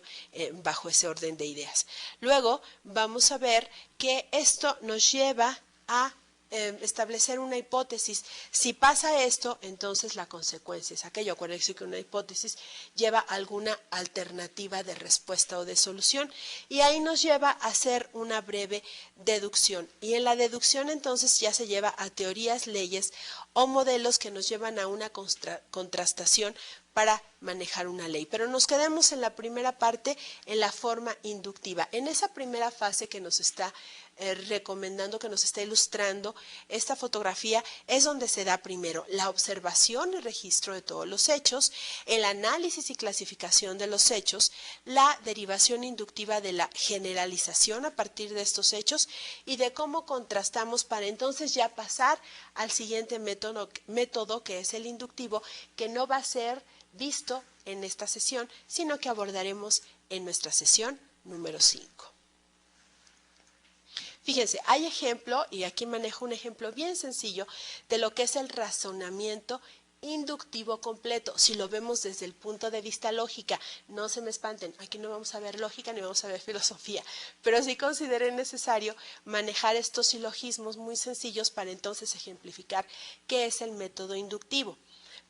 bajo ese orden de ideas. Luego vamos a ver que esto nos lleva a establecer una hipótesis. Si pasa esto, entonces la consecuencia es aquello. Acuérdense que una hipótesis lleva alguna alternativa de respuesta o de solución y ahí nos lleva a hacer una breve deducción. Y en la deducción entonces ya se lleva a teorías, leyes o modelos que nos llevan a una contrastación para manejar una ley. Pero nos quedemos en la primera parte, en la forma inductiva. En esa primera fase que nos está recomendando, que nos está ilustrando esta fotografía, es donde se da primero la observación y registro de todos los hechos, el análisis y clasificación de los hechos, la derivación inductiva de la generalización a partir de estos hechos y de cómo contrastamos para entonces ya pasar al siguiente método que es el inductivo, que no va a ser visto en esta sesión, sino que abordaremos en nuestra sesión número 5. Fíjense, hay ejemplo, y aquí manejo un ejemplo bien sencillo de lo que es el razonamiento inductivo completo. Si lo vemos desde el punto de vista lógica, no se me espanten, aquí no vamos a ver lógica ni vamos a ver filosofía, pero sí consideré necesario manejar estos silogismos muy sencillos para entonces ejemplificar qué es el método inductivo.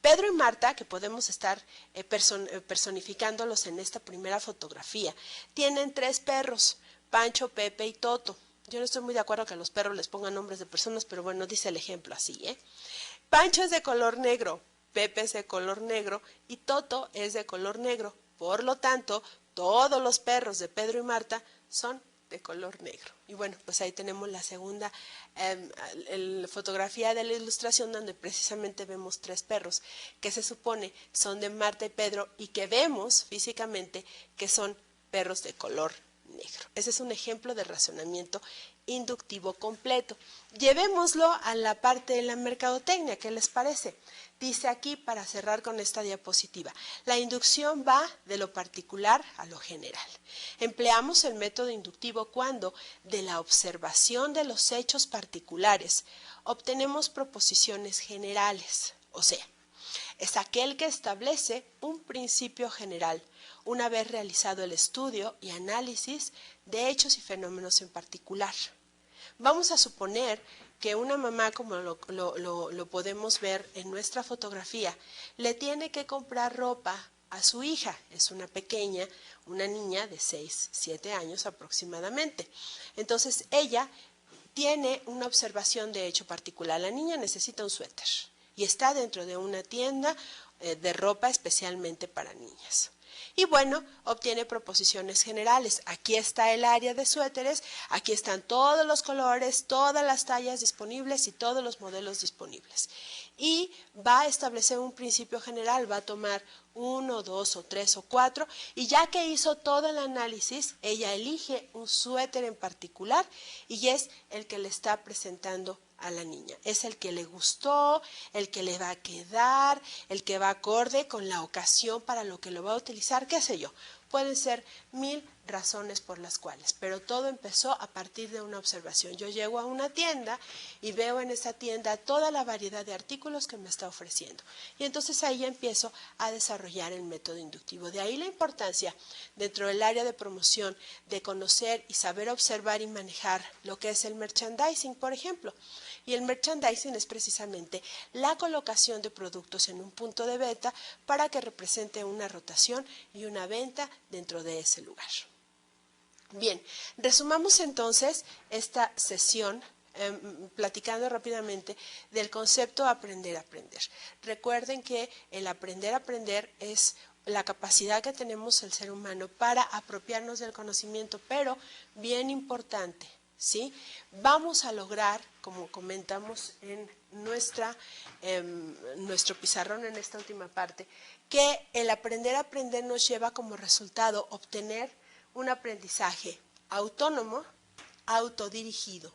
Pedro y Marta, que podemos estar personificándolos en esta primera fotografía, tienen 3 perros, Pancho, Pepe y Toto. Yo no estoy muy de acuerdo que a los perros les pongan nombres de personas, pero bueno, dice el ejemplo así, Pancho es de color negro, Pepe es de color negro y Toto es de color negro. Por lo tanto, todos los perros de Pedro y Marta son de color negro. Y bueno, pues ahí tenemos la segunda fotografía de la ilustración donde precisamente vemos 3 perros que se supone son de Marta y Pedro y que vemos físicamente que son perros de color negro. Ese es un ejemplo de razonamiento inductivo completo. Llevémoslo a la parte de la mercadotecnia, ¿qué les parece? Dice aquí, para cerrar con esta diapositiva, la inducción va de lo particular a lo general. Empleamos el método inductivo cuando, de la observación de los hechos particulares, obtenemos proposiciones generales, o sea, es aquel que establece un principio general, una vez realizado el estudio y análisis de hechos y fenómenos en particular. Vamos a suponer que una mamá, como lo podemos ver en nuestra fotografía, le tiene que comprar ropa a su hija. Es una pequeña, una niña de 6, 7 años aproximadamente. Entonces ella tiene una observación de hecho particular. La niña necesita un suéter y está dentro de una tienda de ropa especialmente para niñas. Y bueno, obtiene proposiciones generales. Aquí está el área de suéteres, aquí están todos los colores, todas las tallas disponibles y todos los modelos disponibles. Y va a establecer un principio general, va a tomar 1, 2 o 3 o 4 y ya que hizo todo el análisis, ella elige un suéter en particular y es el que le está presentando a la niña. Es el que le gustó, el que le va a quedar, el que va acorde con la ocasión para lo que lo va a utilizar, qué sé yo. Pueden ser 1000 razones por las cuales, pero todo empezó a partir de una observación. Yo llego a una tienda y veo en esa tienda toda la variedad de artículos que me está ofreciendo. Y entonces ahí empiezo a desarrollar el método inductivo. De ahí la importancia dentro del área de promoción de conocer y saber observar y manejar lo que es el merchandising, por ejemplo. Y el merchandising es precisamente la colocación de productos en un punto de venta para que represente una rotación y una venta dentro de ese lugar. Bien, resumamos entonces esta sesión platicando rápidamente del concepto aprender a aprender. Recuerden que el aprender a aprender es la capacidad que tenemos el ser humano para apropiarnos del conocimiento, pero bien importante, ¿sí? Vamos a lograr, como comentamos en nuestro pizarrón en esta última parte, que el aprender a aprender nos lleva como resultado obtener un aprendizaje autónomo, autodirigido.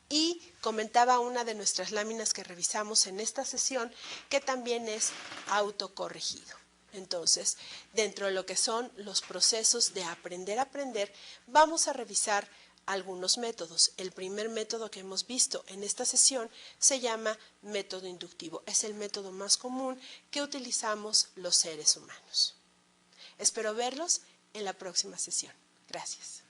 Y comentaba una de nuestras láminas que revisamos en esta sesión que también es autocorregido. Entonces, dentro de lo que son los procesos de aprender a aprender, vamos a revisar algunos métodos. El primer método que hemos visto en esta sesión se llama método inductivo. Es el método más común que utilizamos los seres humanos. Espero verlos en la próxima sesión. Gracias.